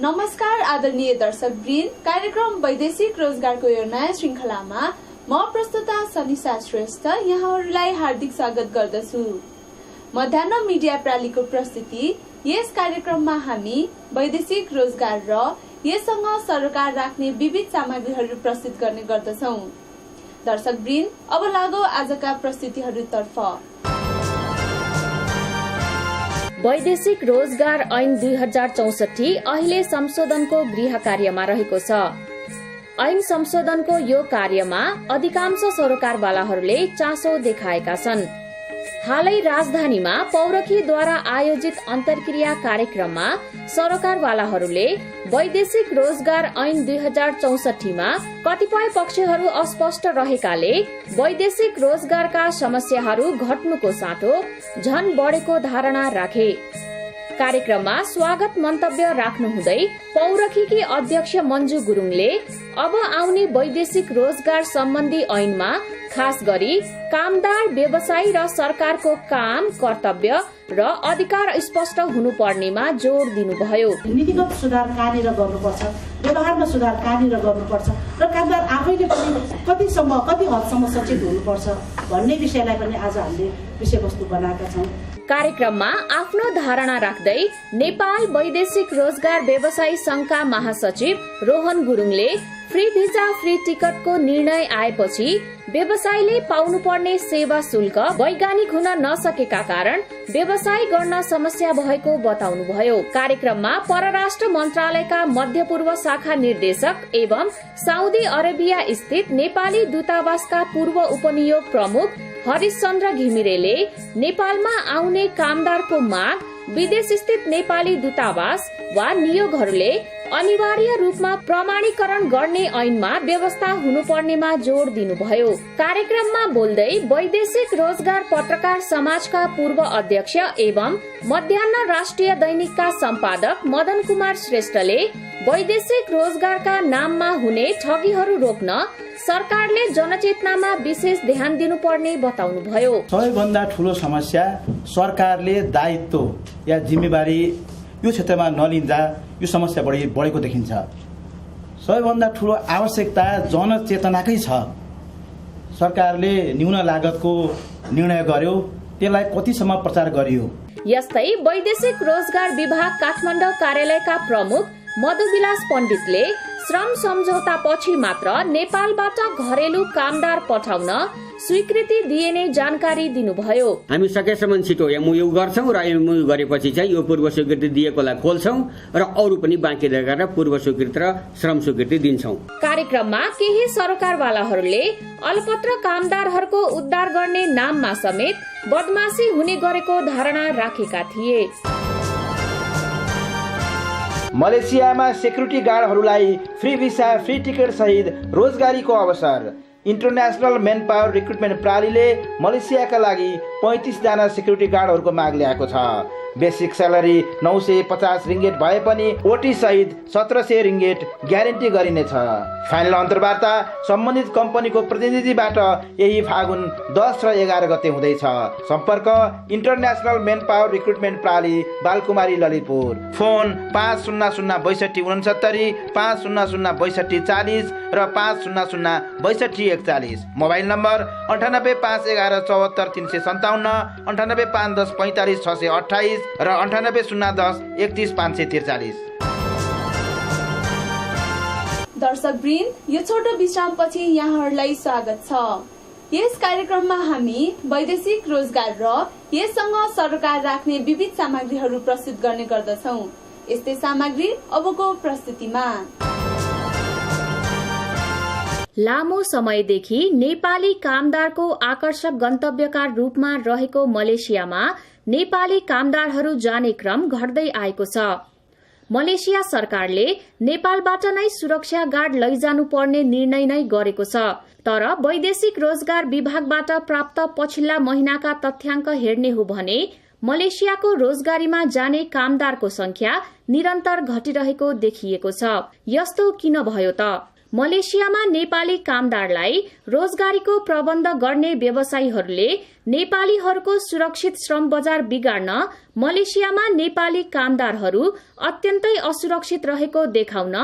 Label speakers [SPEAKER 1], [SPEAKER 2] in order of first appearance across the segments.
[SPEAKER 1] नमस्कार आदरणीय दर्शकवृन्द, कार्यक्रम वैदेशिक रोजगारको यो नयाँ श्रृंखलामा म प्रस्तुता सनिसा श्रेष्ठ यहाँहरूलाई हार्दिक स्वागत गर्दछु। मध्याह्न मिडिया प्रालीको प्रस्तुति यस कार्यक्रममा हामी वैदेशिक रोजगार र यससँग सरोकार राख्ने विविध सामग्रीहरू प्रस्तुत गर्ने गर्दछौं। दर्शकवृन्द, अब लागौ आजका प्रस्तुतिहरूतर्फ।
[SPEAKER 2] वैदेशिक रोजगार ऐन 2064 अहिले संशोधनको गृह कार्यमा रहेको छ। ऐन संशोधनको यो कार्यमा अधिकांश सरोकारवालाहरूले चासो देखाएका छन्। हालै राजधानीमा पौरखीद्वारा आयोजित अन्तर्क्रिया कार्यक्रममा सरोकारवालाहरूले वैदेशिक रोजगार ऐन 2064 मा कतिपय पक्षहरू अस्पष्ट रहेकाले वैदेशिक रोजगारका समस्याहरू घट्नुको साटो झन बढेको धारणा राखे। कार्यक्रममा स्वागत मन्तव्य राख्नुहुँदै पौरखीकी अध्यक्ष मञ्जु गुरुङले अब आउने वैदेशिक रोजगार सम्बन्धी ऐनमा खास गरी कामदार, व्यवसायी र सरकारको काम, कर्तव्य र अधिकार स्पष्ट हुनुपर्नेमा जोड़ दिनुभयो।
[SPEAKER 3] नीतिगत सुधार कहाँनिर गर्नुपर्छ, व्यवहारमा सुधार कहाँनिर गर्नुपर्छ र कामदार आफैले पनि कति हदसम्म सचेत हुनुपर्छ भन्ने विषयलाई पनि आज हामीले विषयवस्तु बनाएका छौं।
[SPEAKER 2] कार्यक्रममा आफ्नो धारणा राख्दै नेपाल वैदेशिक रोजगार व्यवसायी संघका महासचिव रोहन गुरुङले फ्री भिजा फ्री टिकटको निर्णय आएपछि व्यवसायीले पाउनुपर्ने सेवा शुल्क वैज्ञानिक हुन नसकेका कारण व्यवसाय गर्न समस्या भएको बताउनुभयो। कार्यक्रममा परराष्ट्र मन्त्रालयका मध्यपूर्व शाखा निर्देशक एवं साउदी अरेबिया स्थित नेपाली दूतावासका पूर्व उपनियोग प्रमुख हरिशचन्द्र घिमिरेले नेपालमा आउने कामदारको माग विदेश स्थित नेपाली दूतावास वा नियोगहरूले अनिवार्य रूपमा प्रमाणीकरण गर्ने ऐनमा व्यवस्था हुनुपर्नेमा जोड़ दिनुभयो। कार्यक्रममा बोल्दै वैदेशिक रोजगार पत्रकार समाजका पूर्व अध्यक्ष एवं मध्याह्न राष्ट्रिय दैनिकका सम्पादक मदन कुमार श्रेष्ठले वैदेशिक रोजगारका नाममा हुने ठगीहरू रोक्न सरकारले जनचेतनामा विशेष ध्यान दिनुपर्ने बताउनुभयो।
[SPEAKER 4] सबैभन्दा ठूलो समस्या सरकारले दायित्व या जिम्मेवारी यो क्षेत्रमा नलिँदा यो समस्या बढेको देखिन्छ। सबैभन्दा ठूलो आवश्यकता जनचेतनाकै छ। सरकारले न्यून लागतको निर्णय गर्यो, त्यसलाई कतिसम्म प्रचार गरियो।
[SPEAKER 2] यस्तै वैदेशिक रोजगार विभाग काठमाडौँ कार्यालयका प्रमुख मधुविलास पण्डितले श्रम सम्झौता पछि मात्र नेपालबाट घरेलु कामदार पठाउन स्वीकृति दिइने जानकारी दिनुभयो।
[SPEAKER 5] हामी सकेसम्म छिटो एमओयू गर्छौं र एमओयू गरेपछि चाहिँ यो पूर्व स्वीकृति दिएकोलाई खोल्छौं र अरू पनि बाँकी रहेका पूर्व स्वीकृति र श्रम स्वीकृति दिन्छौं।
[SPEAKER 2] कार्यक्रममा केही सरोकारवालाहरूले अल्पत्र कामदारहरूको उद्धार गर्ने नाममा समेत बदमाशी हुने गरेको धारणा राखेका थिए।
[SPEAKER 6] मलेसियामा सेक्युरिटी गार्डहरूलाई फ्री भिसा फ्री टिकट सहित रोजगारीको अवसर। इन्टरनेशनल मेन पावर रिक्रुटमेन्ट प्रणालीले मलेसियाका लागि 35 जना सेक्युरिटी गार्डहरूको माग ल्याएको छ। बेसिक स्यालेरी 950 रिङ्गेट भए पनि ओटी सहित 1700 रिङ्गेट ग्यारेन्टी गरिनेछ। फाइनल अन्तर्वार्ता सम्बन्धित कम्पनीको प्रतिनिधिबाट यही फागुन 10 र 11 गते हुँदैछ। सम्पर्क इन्टरनेशनल मेन पावर रिक्रुटमेन्ट प्रणाली, बालकुमारी, ललितपुर। फोन 5006269 5006240 र 5006241। मोबाइल नम्बर 9851174357, 98511045 र 9801031543।
[SPEAKER 1] दर्शकवृन्द, यो छोटो विश्रामपछि यहाँहरूलाई स्वागत छ। यस कार्यक्रममा हामी वैदेशिक रोजगार र यससँग सरोकार राख्ने विविध सामग्रीहरू प्रस्तुत गर्ने गर्दछौं। यस्तै सामग्री अबको प्रस्तुतिमा।
[SPEAKER 2] लामो समयदेखि नेपाली कामदारको आकर्षक गन्तव्यका रूपमा रहेको मलेसियामा नेपाली कामदारहरू जाने क्रम घट्दै आएको छ। मलेसिया सरकारले नेपालबाट नै सुरक्षा गार्ड लैजानु पर्ने निर्णय नै गरेको छ। तर वैदेशिक रोजगार विभागबाट प्राप्त पछिल्ला महिनाका तथ्याङ्क हेर्ने हो भने मलेसियाको रोजगारीमा जाने कामदारको संख्या निरन्तर घटिरहेको देखिएको छ। यस्तो किन भयो त? मलेसियामा नेपाली कामदारलाई रोजगारीको प्रबन्ध गर्ने व्यवसायीहरूले नेपालीहरूको सुरक्षित श्रम बजार बिगार्न मलेसियामा नेपाली कामदारहरू अत्यन्तै असुरक्षित रहेको देखाउन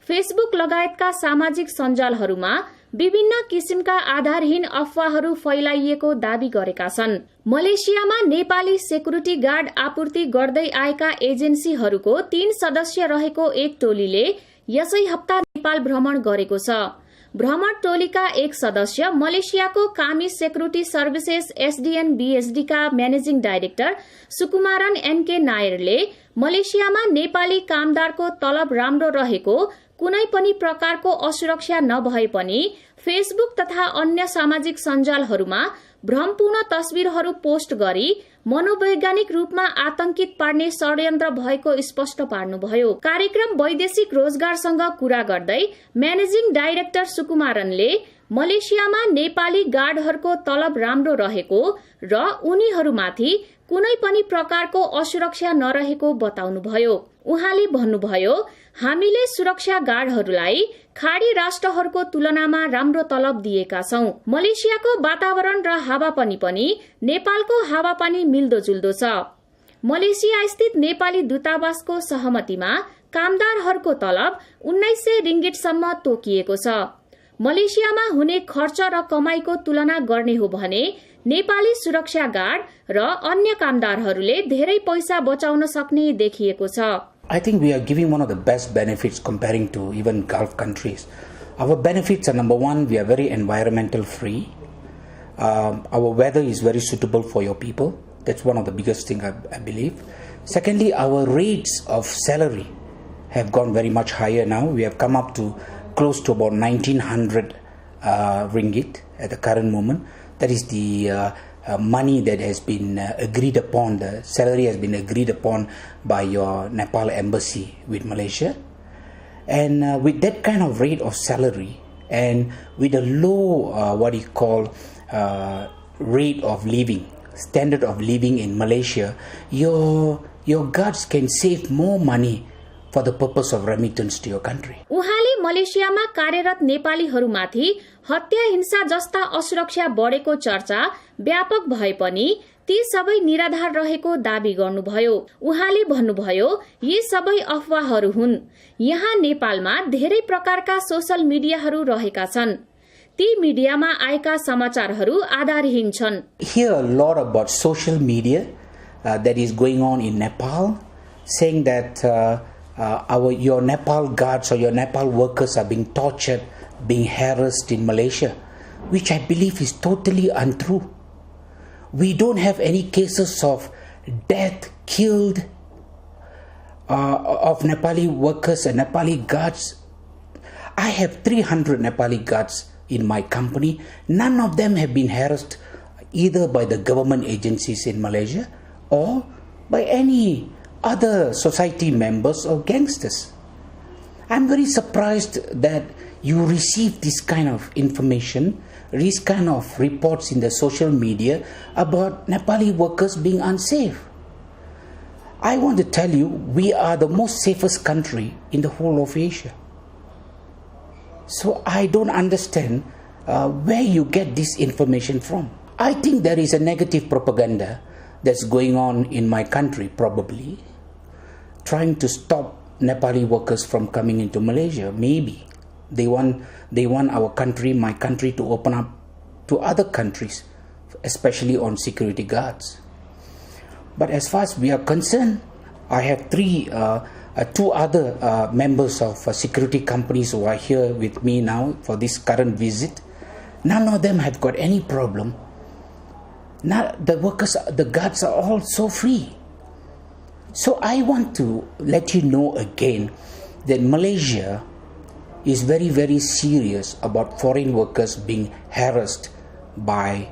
[SPEAKER 2] फेसबुक लगायतका सामाजिक सञ्जालहरूमा विभिन्न किसिमका आधारहीन अफवाहहरू फैलाइएको दावी गरेका छन्। मलेसियामा नेपाली सेक्युरिटी गार्ड आपूर्ति गर्दै आएका एजेन्सीहरूको 3 सदस्य रहेको एक टोलीले यसै हप्ता नेपाल भ्रमण गरेको छ। भ्रमण टोलीका एक सदस्य मलेसियाको Kami security services SDN BSD का म्यानेजिङ डाइरेक्टर सुकुमारन एनके नायरले मलेसियामा नेपाली कामदारको तलब राम्रो रहेको, कुनै पनि प्रकारको असुरक्षा नभए पनि फेसबुक तथा अन्य सामाजिक सञ्जालहरूमा भ्रमपूर्ण तस्बिरहरू पोस्ट गरी मनोवैज्ञानिक रूपमा आतंकित पार्ने षड्यन्त्र भएको स्पष्ट पार्नुभयो। कार्यक्रम वैदेशिक रोजगारसँग कुरा गर्दै म्यानेजिङ डाइरेक्टर सुकुमारनले मलेसियामा नेपाली गार्डहरूको तलब राम्रो रहेको र उनीहरूमाथि कुनै पनि प्रकारको असुरक्षा नरहेको बताउनुभयो। उहाँले भन्नुभयो, हामीले सुरक्षा गार्डहरूलाई खाडी राष्ट्रहरूको तुलनामा राम्रो तलब दिएका छौं। मलेसियाको वातावरण र हावापानी पनि नेपालको हावापानी मिल्दोजुल्दो छ। मलेसिया स्थित नेपाली दूतावासको सहमतिमा कामदारहरूको तलब 1900 रिङ्गिटसम्म तोकिएको छ। मलेसियामा हुने खर्च र कमाईको तुलना गर्ने हो भने नेपाली सुरक्षा गार्ड र अन्य कामदारहरूले धेरै पैसा बचाउन सक्ने देखिएको छ।
[SPEAKER 7] I think we are giving one of the best benefits comparing to even Gulf countries. Our benefits are, number one, we are very environmental free. Our weather is very suitable for your people. That's one of the biggest things I believe. Secondly, our rates of salary have gone very much higher now. We have come up to close to about 1900 ringgit at the current moment. That is the money that has been agreed upon, the salary has been agreed upon by your Nepal embassy with Malaysia. And with that kind of rate of salary and with a low rate of living, standard of living in Malaysia, your guards can save more money for the purpose of remittance to your country.
[SPEAKER 2] उहाँले मलेसियामा कार्यरत नेपालीहरूमाथि हत्या हिंसा जस्ता असुरक्षा बढेको चर्चा व्यापक भए पनि ती सबै निराधार रहेको दावी गर्नुभयो। उहाँले भन्नुभयो, यी सबै अफवाहहरू हुन्। यहाँ नेपालमा धेरै प्रकारका सोशल मिडियाहरू रहेका छन्। ती मिडियामा आएका समाचारहरू आधारहीन छन्।
[SPEAKER 7] Hear a lot about social media that is going on in Nepal, saying that your Nepal guards or your Nepal workers are being tortured, being harassed in Malaysia, which I believe is totally untrue. We don't have any cases of death, killed of Nepali workers and Nepali guards. I have 300 Nepali guards in my company. None of them have been harassed either by the government agencies in Malaysia or by any other society members or gangsters. I'm very surprised that you receive this kind of information, these kind of reports in the social media about Nepali workers being unsafe. I want to tell you, we are the most safest country in the whole of Asia. So I don't understand where you get this information from. I think there is a negative propaganda that's going on in my country, probably trying to stop Nepali workers from coming into Malaysia. Maybe they want our country, my country, to open up to other countries, especially on security guards. But as far as we are concerned, I have two other members of security companies who are here with me now for this current visit. None of them have got any problem. Now the guards are all so free. So I want to let you know again that Malaysia is very, very serious about foreign workers being harassed by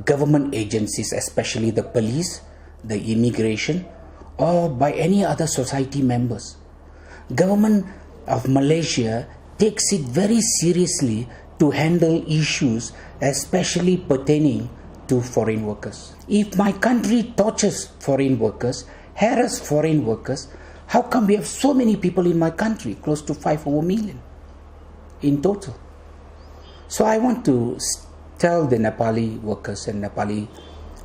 [SPEAKER 7] government agencies, especially the police, the immigration, or by any other society members. Government of Malaysia takes it very seriously to handle issues especially pertaining to foreign workers. If my country tortures foreign workers, harasses foreign workers, How come we have so many people in my country, close to 5 million in total? So I want to tell the Nepali workers and Nepali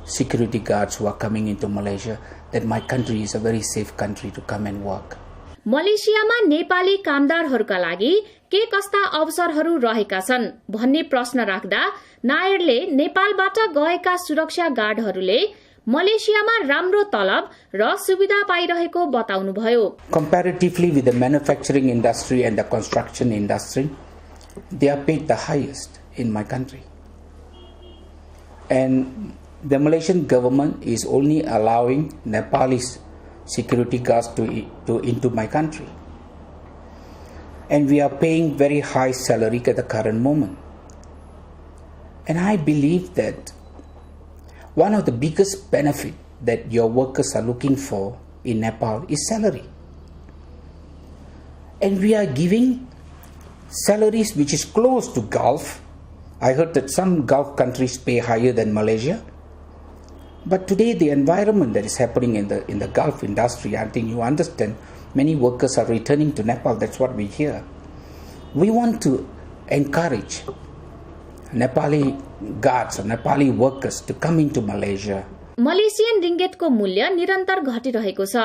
[SPEAKER 7] security guards who are coming into Malaysia that my country is a very safe country to come and work.
[SPEAKER 2] मलेसियामा Nepali कामदारहरूका लागि के कस्ता अवसरहरू रहेका छन् भन्ने प्रश्न राख्दा नायरले नेपालबाट गएका सुरक्षा गार्डहरूले मलेसियामा राम्रो तलब र सुविधा पाइरहेको बताउनुभयो.
[SPEAKER 7] Comparatively with the manufacturing industry and the construction industry, they are paid the highest in my country. And the Malaysian government is only allowing Nepalese security guards to into my country. And we are paying very high salary at the current moment. And I believe that one of the biggest benefit that your workers are looking for in Nepal is salary. And we are giving salaries which is close to Gulf. I heard that some Gulf countries pay higher than Malaysia. But today the environment that is happening in the Gulf industry, I think you understand, many workers are returning to Nepal. That's what we hear. We want to encourage Nepali guards or Nepali workers to come into Malaysia.
[SPEAKER 2] Malaysian रिङ्गेटको मूल्य निरन्तर घटिरहेको छ.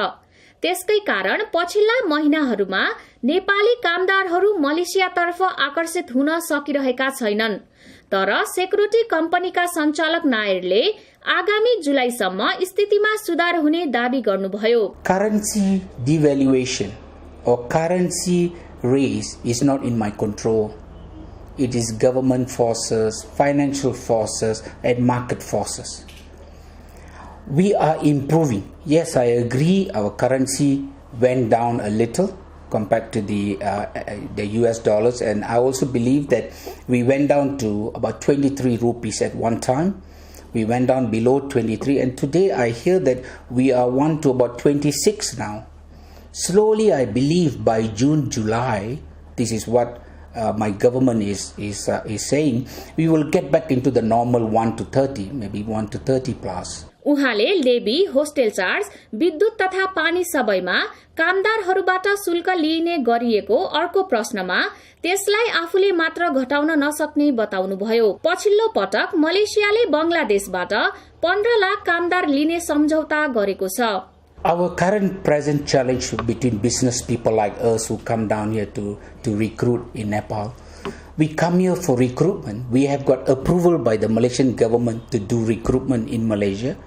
[SPEAKER 2] त्यसकै कारण पछिल्ला महिनाहरूमा नेपाली कामदारहरू मलेसियातर्फ आकर्षित हुन सकिरहेका छैनन्. तर सेक्युरिटी कम्पनीका सञ्चालक नायरले आगामी जुलाईसम्म स्थितिमा सुधार हुने दावी गर्नुभयो.
[SPEAKER 7] Currency devaluation or currency raise is not in my control. It is government forces, financial forces, and market forces. We are improving. Yes, I agree our currency went down a little compared to the US dollars, and I also believe that we went down to about 23 rupees at one time. We went down below 23, and today I hear that we are one to about 26 now. Slowly, I believe by June, July, this is what my government is saying, we will get back into the normal 1 to 30, maybe 1 to 30 plus.
[SPEAKER 2] उहाँले लेबी, hostel charge, विद्युत तथा पानी सबैमा कामदारहरूबाट शुल्क लिइने गरिएको अर्को प्रश्नमा त्यसलाई आफूले मात्र घटाउन नसक्ने बताउनुभयो. पछिल्लो पटक मलेसियाले बंगलादेशबाट 15 लाख कामदार लिने सम्झौता गरेको छ.
[SPEAKER 7] Our current present challenge between business people like us who come down here to recruit in Nepal, we come here for recruitment. We have got approval by the Malaysian government to do recruitment in Malaysia,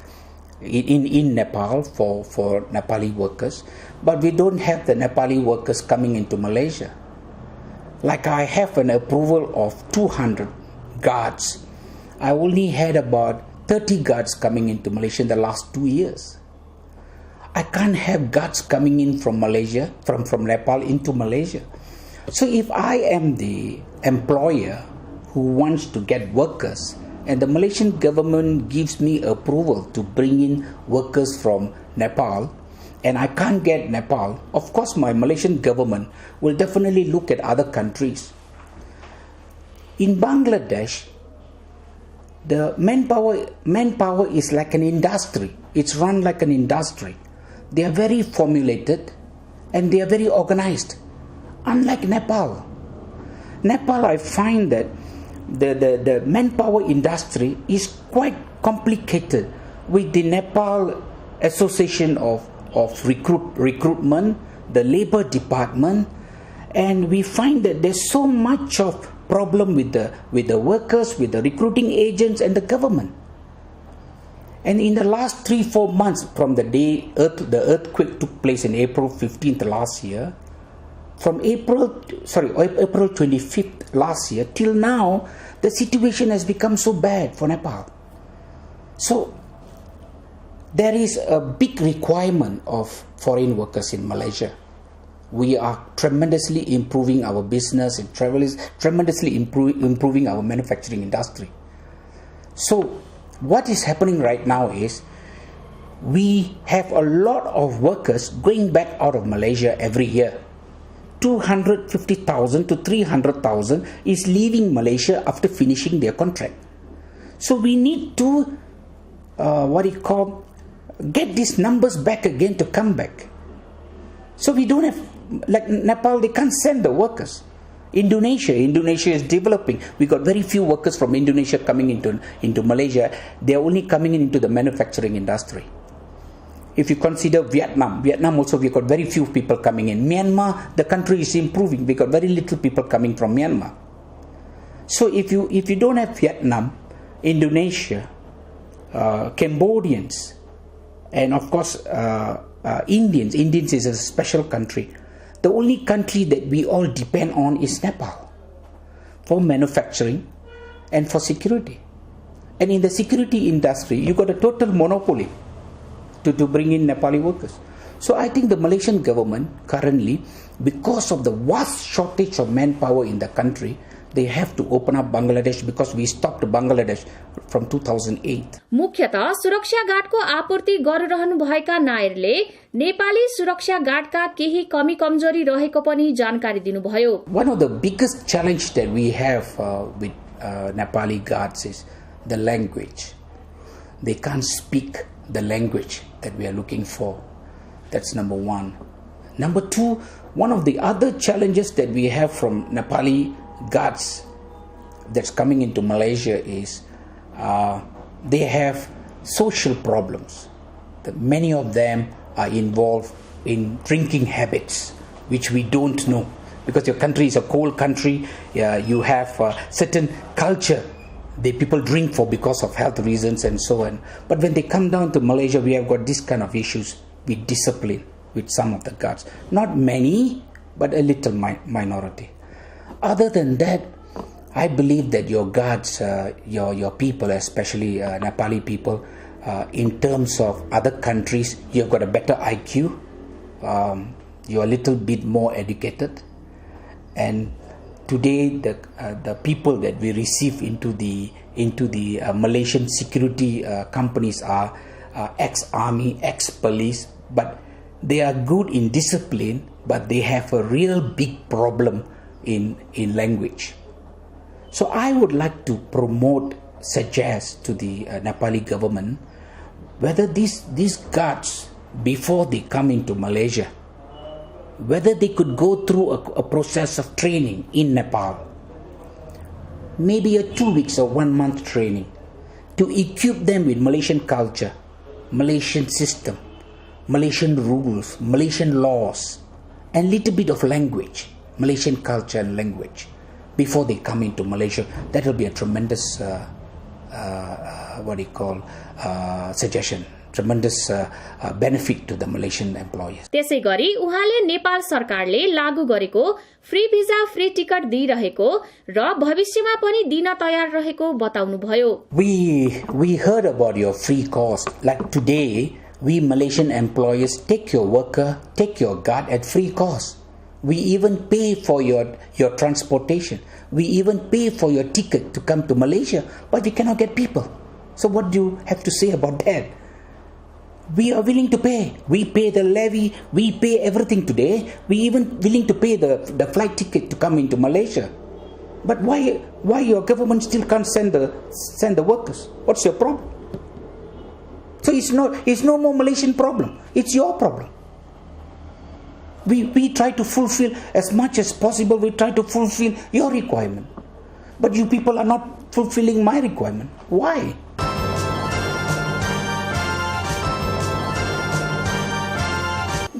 [SPEAKER 7] in Nepal for Nepali workers, but we don't have the Nepali workers coming into Malaysia. Like I have an approval of 200 guards. I only had about 30 guards coming into Malaysia in the last 2 years. I can't have guards coming in from Malaysia, from Nepal into Malaysia. So if I am the employer who wants to get workers, and the Malaysian government gives me approval to bring in workers from Nepal, and I can't get Nepal, of course my Malaysian government will definitely look at other countries. In Bangladesh, the manpower is like an industry. It's run like an industry. They are very formulated and they are very organized. Unlike Nepal. Nepal, I find that the manpower industry is quite complicated with the Nepal Association of Recruitment, the Labor Department, and we find that there's so much of problem with the workers, with the recruiting agents and the government. And in the last 3-4 months from the day the earthquake took place in April 15th last year, from April 25th last year till now, the situation has become so bad for Nepal. So there is a big requirement of foreign workers in Malaysia. We are tremendously improving our business and tremendously improving our manufacturing industry. So what is happening right now is we have a lot of workers going back out of Malaysia every year. 250,000 to 300,000 is leaving Malaysia after finishing their contract. So we need to get these numbers back again to come back. So we don't have, like Nepal, they can't send the workers. Indonesia is developing. We got very few workers from Indonesia coming into Malaysia. They are only coming into the manufacturing industry. If you consider Vietnam also we got very few people coming in. Myanmar, the country is improving. We got very little people coming from Myanmar. So if you don't have Vietnam, Indonesia, Cambodians, and of course Indians is a special country. The only country that we all depend on is Nepal for manufacturing and for security. And in the security industry, you got a total monopoly to bring in Nepali workers. So I think the Malaysian government currently, because of the vast shortage of manpower in the country, they have to open up Bangladesh because we stopped Bangladesh from 2008.
[SPEAKER 2] मुख्यतः सुरक्षा गार्डको आपूर्ति गरिरहनु भएका नायरले नेपाली सुरक्षा गार्डका केही कमी कमजोरी रहेको पनि जानकारी दिनुभयो.
[SPEAKER 7] One of the biggest challenge that we have with Nepali guards is the language. They can't speak the language that we are looking for. That's number one. Number two, one of the other challenges that we have from Nepali guards that's coming into Malaysia is they have social problems. Many of them are involved in drinking habits, which we don't know. Because your country is a cold country, you have certain culture that people drink for because of health reasons and so on. But when they come down to Malaysia, we have got this kind of issues with discipline with some of the guards. Not many, but a little minority. Other than that, I believe that your guards, your people, especially Nepali people, in terms of other countries, you've got a better IQ, you're a little bit more educated, and today the people that we receive into the Malaysian security companies are ex-army, ex-police, but they are good in discipline, but they have a real big problem in language. So I would like to suggest to the Nepali government whether these guards, before they come into Malaysia, whether they could go through a process of training in Nepal, maybe a 2 weeks or 1 month training, to equip them with Malaysian culture, Malaysian system, Malaysian rules, Malaysian laws, and little bit of language, Malaysian culture and language, before they come into Malaysia. That will be a tremendous suggestion, tremendous benefit to the Malaysian employers.
[SPEAKER 2] त्यसैगरी उहाँले नेपाल सरकारले लागू गरेको free visa free ticket दिइरहेको र भविष्यमा पनि दिन तयार रहेको बताउनुभयो.
[SPEAKER 7] We heard about your free course. Like today, we Malaysian employers take your worker, take your guard at free cost. We even pay for your transportation. We even pay for your ticket to come to Malaysia, but we cannot get people. So what do you have to say about that? We are willing to pay. We pay the levy. We pay everything today. We even willing to pay the flight ticket to come into Malaysia. But why your government still can't send the workers? What's your problem? So it's no more Malaysian problem. It's your problem. We try to fulfill as much as possible. We try to fulfill your requirement. But you people are not fulfilling my requirement. Why?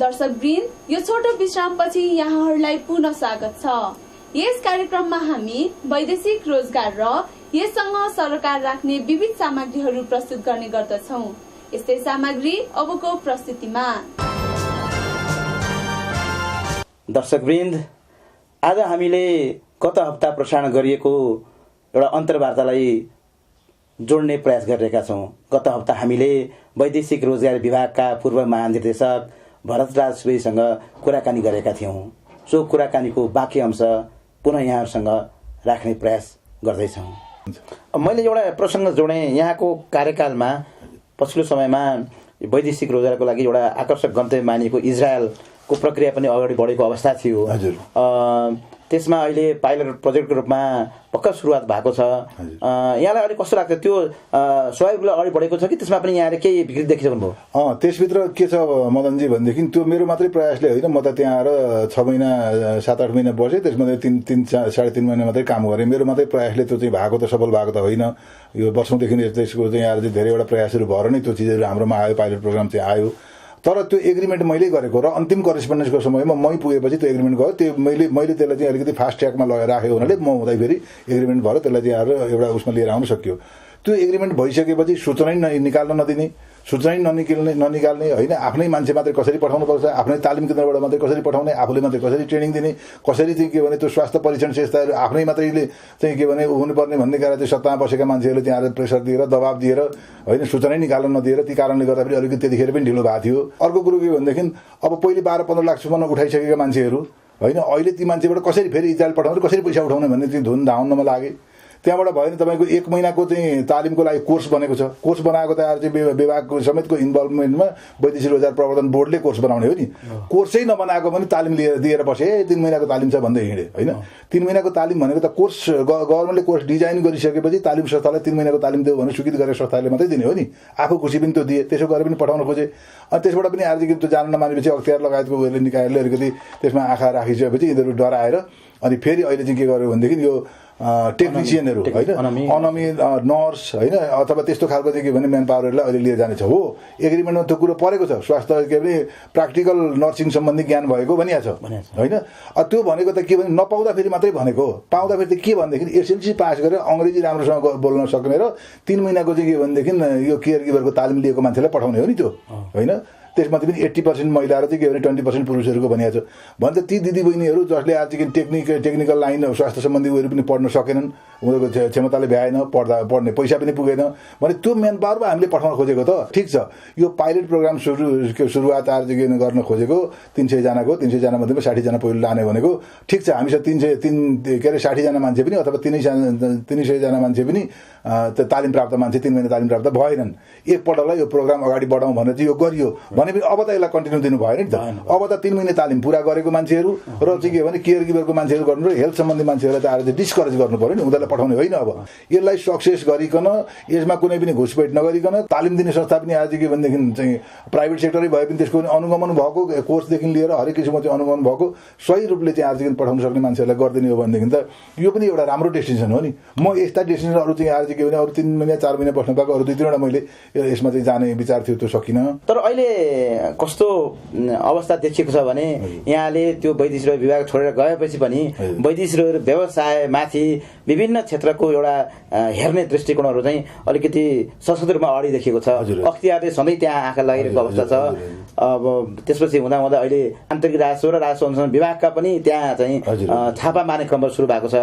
[SPEAKER 1] दर्शकवृन्द, यो छोटो विश्रामपछि यहाँहरूलाई पुनः स्वागत छ. यस कार्यक्रममा हामी वैदेशिक रोजगार र यससँग सरकार राख्ने विविध सामग्रीहरू प्रस्तुत गर्ने गर्दछौं. यस्तै सामग्री अबको प्रस्तुतिमा.
[SPEAKER 4] दर्शकवृन्द, आज हामीले गत हप्ता प्रसारण गरिएको एउटा अन्तर्वार्तालाई जोड्ने प्रयास गरिरहेका छौं. गत हप्ता हामीले वैदेशिक रोजगार विभागका पूर्व महानिर्देशक भरतराज सुवेदीसँग कुराकानी गरेका थियौं. सो कुराकानीको बाँकी अंश पुनः यहाँहरूसँग राख्ने प्रयास गर्दैछौं. मैले एउटा प्रसङ्ग जोडेँ. यहाँको कार्यकालमा पछिल्लो समयमा वैदेशिक रोजगारको लागि एउटा आकर्षक गन्तव्य मानिएको इजरायलको प्रक्रिया पनि अगाडि बढेको अवस्था थियो.
[SPEAKER 6] त्यसमा अहिले पाइलट प्रोजेक्टको रूपमा भर्खर सुरुवात भएको छ। यहाँलाई अहिले कस्तो लाग्छ, त्यो सहयोगले अगाडि बढेको छ कि त्यसमा पनि यहाँले केही विकृति देखिसक्नुभयो?
[SPEAKER 8] त्यसभित्र के छ मदनजी भनेदेखि त्यो मेरो मात्रै प्रयासले होइन, म त त्यहाँ आएर 6 महिना 7-8 महिना बसेँ, त्यसमध्ये 3-3.5 महिना मात्रै काम गरेँ। मेरो मात्रै प्रयासले त्यो चाहिँ भएको त सफल भएको त होइन, यो वर्षौँदेखि त्यसको चाहिँ आएर चाहिँ धेरैवटा प्रयासहरू भएर नै त्यो चिजहरू हाम्रोमा आयो, पाइलट प्रोग्राम चाहिँ आयो। तर त्यो एग्रिमेन्ट मैले गरेको र अन्तिम करेस्पोन्डेन्सको समयमा मै पुगेपछि त्यो एग्रिमेन्ट गयो, त्यो मैले त्यसलाई चाहिँ अलिकति फास्ट ट्र्याकमा लगेर राखेको हुनाले म हुँदाखेरि एग्रिमेन्ट भएर त्यसलाई चाहिँ आएर एउटा उसमा लिएर आउन सक्यो। त्यो एग्रिमेन्ट भइसकेपछि सूचना निकाल्न नदिने, सूचना ननिकाल्ने होइन, आफ्नै मान्छे मात्रै कसरी पठाउनुपर्छ, आफ्नै तालिम केन्द्रबाट मात्रै कसरी पठाउने, आफूले मात्रै कसरी ट्रेनिङ दिने, कसरी चाहिँ के भने त्यो स्वास्थ्य परीक्षण संस्थाहरू आफ्नै मात्रैले चाहिँ के भने हुनुपर्ने भन्ने कुरा चाहिँ सत्तामा बसेका मान्छेहरूले त्यहाँ आएर प्रेसर दिएर दबाब दिएर होइन सूचनै निकाल्न नदिएर ती कारणले गर्दाखेरि अलिकति त्यतिखेर पनि ढिलो भएको थियो। अर्को कुरो के भनेदेखि अब पहिले 12-15 लाखसम्म उठाइसकेका मान्छेहरू होइन, अहिले ती मान्छेबाट कसरी फेरि इजरायल पठाउने, कसरी पैसा उठाउने भन्ने चाहिँ धुन धाउनमा लागे। त्यहाँबाट भयो भने तपाईँको 1 महिनाको चाहिँ तालिमको लागि कोर्स बनेको छ। कोर्स बनाएको त चाहिँ विभागको समेतको इन्भल्भमेन्टमा वैदेशिक रोजगार प्रवर्धन बोर्डले कोर्स बनाउने हो नि। कोर्सै नबनाएको पनि तालिम दिएर बसे, 3 महिनाको तालिम छ भन्दै हिँडे होइन। 3 महिनाको तालिम भनेको त कोर्स गभर्मेन्टले कोर्स डिजाइन गरिसकेपछि तालिम संस्थालाई 3 महिनाको तालिम देऊ भने स्वीकृत गरेर संस्थाले मात्रै दिने हो नि। आफू खुसी पनि त्यो दिए, त्यसो गरेर पनि पठाउन खोजे। अनि त्यसबाट पनि आर्थिक त्यो जान नमानेपछि अख्तियार लगायतको उयोले निकायले अलिकति त्यसमा आँखा राखिसकेपछि यिनीहरू डराएर अनि फेरि अहिले चाहिँ के गर्यो भनेदेखि यो टेक्निसियनहरू होइन, अनमी नर्स होइन अथवा त्यस्तो खालको चाहिँ के भने म्यान पावरहरूलाई अहिले लिएर जानेछ। हो एग्रिमेन्टमा त्यो कुरो परेको छ, स्वास्थ्य के भने प्र्याक्टिकल नर्सिङ सम्बन्धी ज्ञान भएको भनिएको छ होइन। त्यो भनेको त के भने नपाउँदा फेरि मात्रै भनेको, पाउँदा फेरि त के भनेदेखि एसएलसी पास गरेर अङ्ग्रेजी राम्रोसँग बोल्न सक्ने र 3 महिनाको चाहिँ के भनेदेखि यो केयर गिभरको तालिम लिएको मान्छेलाई पठाउने हो नि त्यो होइन। त्यसमा पनि 80% महिला र चाहिँ के भने 20% पुरुषहरूको भनिएको छ भने त ती दिदीबहिनीहरू जसले आज चाहिँ टेक्निकल लाइन स्वास्थ्य सम्बन्धी उयोहरू पनि पढ्न सकेनन्, उनीहरूको क्षमताले भ्याएन, पढ्ने पैसा पनि पुगेन भने त्यो म्यान पावरमा हामीले पठाउन खोजेको त ठिक छ। यो पाइलट प्रोग्राम सुरुवात आज चाहिँ गर्न खोजेको 300 जनाको, 300 जना मध्येमा 60 जना पहिलो लाने भनेको ठिक छ। हामीसँग 60 जना मान्छे पनि अथवा 300 जना मान्छे पनि तालिम प्राप्त मान्छे 3 महिना तालिम प्राप्त भएनन्। एकपल्टलाई यो प्रोग्राम अगाडि बढाउँ भनेर चाहिँ यो गरियो भने पनि अब त यसलाई कन्टिन्यू दिनु भएन नि त। अब त 3 महिना तालिम पुरा गरेको मान्छेहरू र चाहिँ के भने केयर गिभरको मान्छेहरू गर्नु र हेल्थ सम्बन्धी मान्छेहरूलाई त आएर चाहिँ डिस्करेज गर्नु पर्यो नि, उनीहरूलाई पठाउने होइन। अब यसलाई सक्सेस गरिकन यसमा कुनै पनि घुसपेट नगरिकन तालिम दिने संस्था पनि आज के भनेदेखि चाहिँ प्राइभेट सेक्टरै भए पनि त्यसको अनुगमन भएको कोर्सदेखि लिएर हरेक किसिमको चाहिँ अनुगमन भएको सही रूपले चाहिँ आज पठाउन सक्ने मान्छेहरूलाई गरिदिने हो भनेदेखि त यो पनि एउटा राम्रो डेस्टिनेसन हो नि। म यस्ता डेस्टिनेसनहरू चाहिँ आज के भने अरू 3 महिना 4 महिना बस्न पाएको, अरू 2-3वटा मैले यसमा चाहिँ जाने विचार थियो, त्यो सकिनँ।
[SPEAKER 6] तर अहिले कस्तो अवस्था देखिएको छ भने यहाँले त्यो वैदेशिक विभाग छोडेर गएपछि पनि वैदेशिक व्यवसायमाथि विभिन्न क्षेत्रको एउटा हेर्ने दृष्टिकोणहरू चाहिँ अलिकति सशक्त रूपमा अगाडि देखिएको छ। अख्तियारले सधैँ त्यहाँ आँखा लगाइरहेको अवस्था छ। अब त्यसपछि हुँदा अहिले आन्तरिक राजस्व र राजस्व अनुसन्धान विभागका पनि त्यहाँ चाहिँ छापा मार्ने क्रम सुरु भएको छ।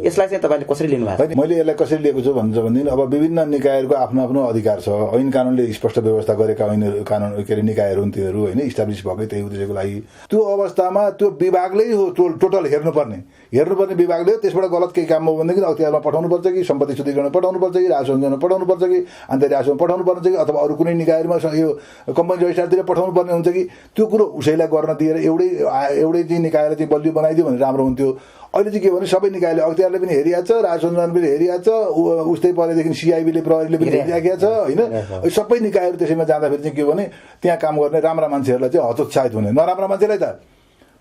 [SPEAKER 6] यसलाई चाहिँ तपाईँले कसरी लिनु भएको छ?
[SPEAKER 8] मैले यसलाई कसरी लिएको छु भन्छ भनेदेखि अब विभिन्न निकायहरूको आफ्नो आफ्नो अधिकार छ। ऐन कानुनले स्पष्ट व्यवस्था गरेका ऐन कानुन के अरे निकायहरू हुन्, तिनीहरू होइन इस्टाब्लिस भएकै त्यही उद्देश्यको लागि। त्यो अवस्थामा त्यो विभागले हो टोटल हेर्नुपर्ने विभागले त्यसबाट गलत केही काम हो भनेदेखि अख्तियारमा पठाउनुपर्छ कि सम्पत्ति शुद्धिकरण पठाउनुपर्छ कि राजस्व अनुसन्धान पठाउनुपर्छ कि आन्तरिक राजस्वमा पठाउनुपर्छ कि अथवा अरू कुनै निकायमा यो कम्पनी रजिस्ट्रारतिर पठाउनु पर्ने हुन्छ कि त्यो कुरो उसैलाई गर्न दिएर एउटै चाहिँ निकायलाई चाहिँ बलियो बनाइदियो भने राम्रो हुन्थ्यो। अहिले चाहिँ के भने सबै निकायले अख्तियारले पनि हेरिएको छ, राजस्व अनुसन्धान पनि हेरिएको छ, उस्तै परेदेखि सिआइबीले प्रहरीले पनि हेरिराखेको छ होइन। सबै निकायहरू त्यसैमा जाँदाखेरि चाहिँ के भने त्यहाँ काम गर्ने राम्रा मान्छेहरूलाई चाहिँ हतोत्साहित हुने, नराम्रा मान्छेलाई त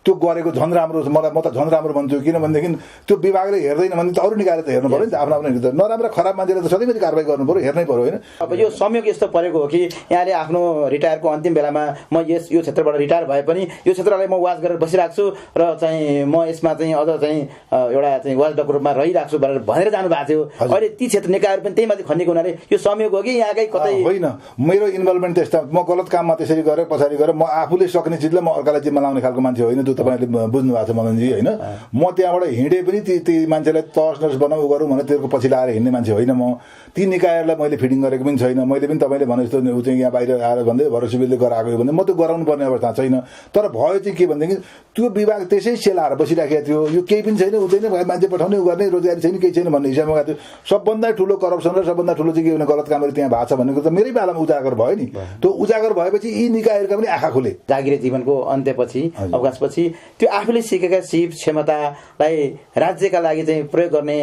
[SPEAKER 8] त्यो गरेको झन् राम्रो छ। म त झन् राम्रो भन्छु, किनभनेदेखि त्यो विभागले हेर्दैन भने त अरू निकायले त हेर्नु पर्यो नि त, आफ्नो आफ्नो हेर्छ। नराम्रा खराब मान्छेले त सधैँभरि कारवाही गर्नु पर्यो, हेर्नै पर्यो होइन।
[SPEAKER 6] अब यो संयोग यस्तो परेको हो कि यहाँले आफ्नो रिटायरको अन्तिम बेलामा म यो क्षेत्रबाट रिटायर भए पनि यो क्षेत्रलाई म वाच गरेर बसिरहेको छु र चाहिँ म यसमा चाहिँ अझ चाहिँ एउटा चाहिँ वाचडगको रूपमा रहिरहेको छु भनेर जानु भएको थियो। अहिले ती क्षेत्र निकायहरू पनि त्यही माथि खनिएको हुनाले यो संयोग हो कि यहाँकै कतै
[SPEAKER 8] होइन। मेरो इन्भल्भमेन्ट त्यस्ता म गलत काममा त्यसरी गरेँ पछाडि गएर म आफूले सक्ने चिजलाई म अर्कालाई जिम्मा लाउने खालको मान्छे होइन। त्यो तपाईँले बुझ्नु भएको छ मदनजी होइन। म त्यहाँबाट हिँडे पनि ती मान्छेलाई तहस नहस बनाऊ गरौँ भने त्यसको पछि लाएर हिँड्ने मान्छे होइन म। ती निकायहरूलाई मैले फिडिङ गरेको पनि छैन। मैले पनि तपाईँले भने जस्तो ऊ चाहिँ यहाँ बाहिर आएर भन्दै भरोसिबिलले गराएको भने म त्यो गराउनु पर्ने अवस्था छैन। तर भयो चाहिँ के भनेदेखि त्यो विभाग त्यसै सेलाएर बसिराखेको थियो, यो केही पनि छैन, हुँदैन मान्छे पठाउने उ गर्ने रोजगारी छैन, केही छैन भन्ने हिसाबमा गएको थियो। सबभन्दा ठुलो करप्सन र सबभन्दा ठुलो चाहिँ के भने गलत कामहरू त्यहाँ भएको छ भनेको त मेरै पालामा उजागर भयो नि। त्यो उजागर भएपछि यी निकायहरूका पनि आँखा खुले।
[SPEAKER 6] जागिरे जीवनको अन्त्यपछि अवकाशपछि
[SPEAKER 9] त्यो आफूले सिकेका सिप क्षमतालाई राज्यका लागि चाहिँ प्रयोग गर्ने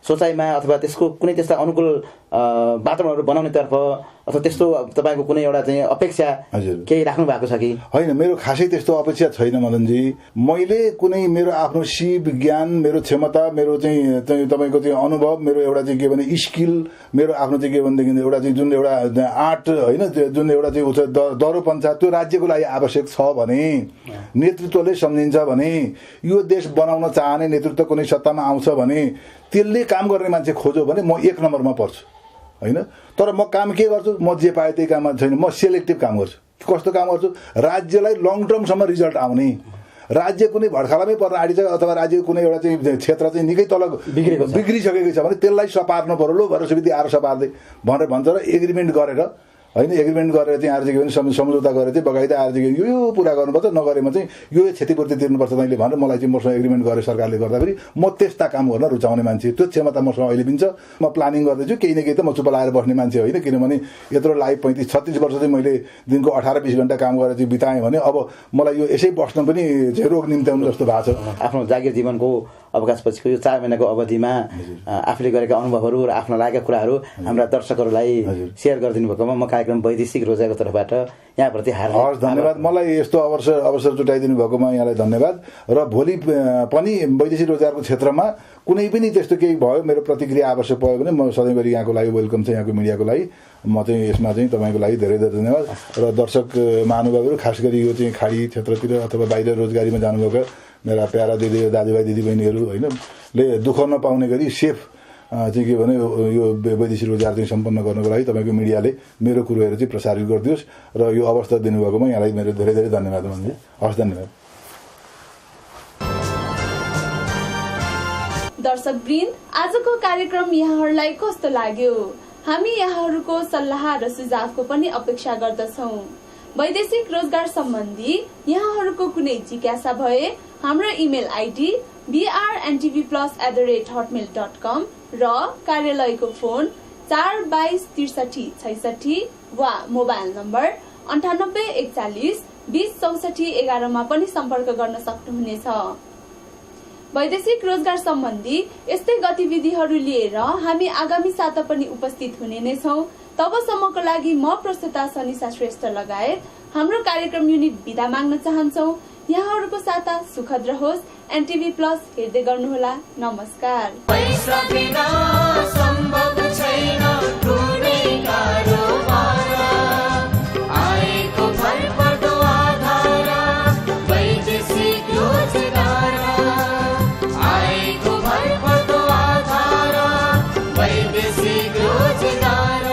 [SPEAKER 9] सोचाइमा अथवा त्यसको कुनै त्यस्ता अनुकूल वातावरणहरू बनाउनेतर्फ अथवा त्यस्तो तपाईँको कुनै एउटा चाहिँ अपेक्षा केही राख्नु भएको छ कि
[SPEAKER 8] होइन? मेरो खासै त्यस्तो अपेक्षा छैन मदनजी। मैले कुनै मेरो आफ्नो सिप ज्ञान, मेरो क्षमता, मेरो चाहिँ तपाईँको चाहिँ अनुभव, मेरो एउटा चाहिँ के भने स्किल, मेरो आफ्नो चाहिँ के भनेदेखि एउटा चाहिँ जुन एउटा आर्ट होइन, जुन एउटा चाहिँ दरोपन छ, त्यो राज्यको लागि आवश्यक छ भने, नेतृत्वले सम्झिन्छ भने, यो देश बनाउन चाहने नेतृत्व कुनै सत्तामा आउँछ भने त्यसले काम गर्ने मान्छे खोज्यो भने म 1 नम्बरमा पर्छु होइन। तर म काम के गर्छु? म जे पाएँ त्यही काममा छैन, म सेलेक्टिभ काम गर्छु। कस्तो काम गर्छु? राज्यलाई लङ टर्मसम्म रिजल्ट आउने, राज्य कुनै भड्खालामै पर्न आँटिछ अथवा राज्यको कुनै एउटा चाहिँ क्षेत्र चाहिँ निकै तल बिग्रिसकेको छ भने त्यसलाई सपार्नु पर्यो, लो भएर सुविधा आएर सपार्दै भनेर भन्छ र एग्रिमेन्ट गरेर होइन, एग्रिमेन्ट गरेर चाहिँ आएर चाहिँ के भने सम्झौता गरेर चाहिँ बगाइदा आएर चाहिँ यो पुरा गर्नुपर्छ, नगरेमा चाहिँ यो क्षतिपूर्ति तिर्नुपर्छ तैँले भनेर मलाई चाहिँ मसँग एग्रिमेन्ट गरेर सरकारले गर्दाखेरि म त्यस्ता काम गर्न रुचाउने मान्छे, त्यो क्षमता मसँग अहिले पनि छ। म प्लानिङ गर्दैछु केही न केही त म चुप लाएर बस्ने मान्छे होइन, किनभने यत्रो लाइफ 35-36 वर्ष चाहिँ मैले दिनको 18-20 घण्टा काम गरेर चाहिँ बिताएँ भने अब मलाई यो यसै बस्न पनि चाहिँ रोग निम्त्याउनु जस्तो भएको छ।
[SPEAKER 9] आफ्नो जागिर जीवनको अवकाशपछिको यो 4 महिनाको अवधिमा आफूले गरेका अनुभवहरू र आफ्ना लागेका कुराहरू हाम्रा दर्शकहरूलाई सेयर गरिदिनु भएकोमा म कार्यक्रम वैदेशिक रोजगारको तर्फबाट यहाँप्रति हार्दिक
[SPEAKER 8] धन्यवाद। मलाई यस्तो अवसर जुटाइदिनु भएकोमा यहाँलाई धन्यवाद। र भोलि पनि वैदेशिक रोजगारको क्षेत्रमा कुनै पनि त्यस्तो केही भयो, मेरो प्रतिक्रिया आवश्यक भयो भने म सधैँभरि यहाँको लागि वेलकम छ, यहाँको मिडियाको लागि म चाहिँ यसमा चाहिँ तपाईँको लागि धेरै धेरै धन्यवाद। र दर्शक महानुभावहरू खास गरी यो चाहिँ खाडी क्षेत्रतिर अथवा बाहिर रोजगारीमा जानुभएको मेरा प्यारा दिदी दाजुभाइ दिदीबहिनीहरू होइन ले दुःख नपाउने गरी सेफ चाहिँ के भने यो वैदेशिक रोजगार चाहिँ सम्पन्न गर्नको लागि तपाईँको मिडियाले मेरो कुरोहरू चाहिँ प्रसारित गरिदियोस् र यो अवस्था दिनुभएकोमा यहाँलाई मेरो धेरै धेरै धन्यवाद भन्छु। हस्, धन्यवाद।
[SPEAKER 1] दर्शकवृन्द, आजको कार्यक्रम यहाँहरूलाई कस्तो लाग्यो? हामी यहाँहरूको सल्लाह र सुझावको पनि अपेक्षा गर्दछौँ। वैदेशिक रोजगार सम्बन्धी यहाँहरूको कुनै जिज्ञासा भए हाम्रो इमेल आइडी brntv+@hotmail.com र कार्यालयको फोन 4226366 वा मोबाइल नम्बर 9841206411 मा पनि सम्पर्क गर्न सक्नुहुनेछ। वैदेशिक रोजगार सम्बन्धी यस्तै गतिविधिहरू लिएर हामी आगामी साता पनि उपस्थित हुने नै छौं। तबसम्मको लागि म प्रस्तुता सनिसा श्रेष्ठ लगायत हाम्रो कार्यक्रम युनिट बिदा माग्न चाहन्छौं। यहाँहरूको साता सुखद रहोस्। एनटिभी प्लस हेर्दै गर्नुहोला। नमस्कार। पैसा बिना सम्भव छैन कुनै कारोबार, आएको भरपर्दो आधार वैदेशिक रोजगार, आएको भरपर्दो आधार वैदेशिक रोजगार।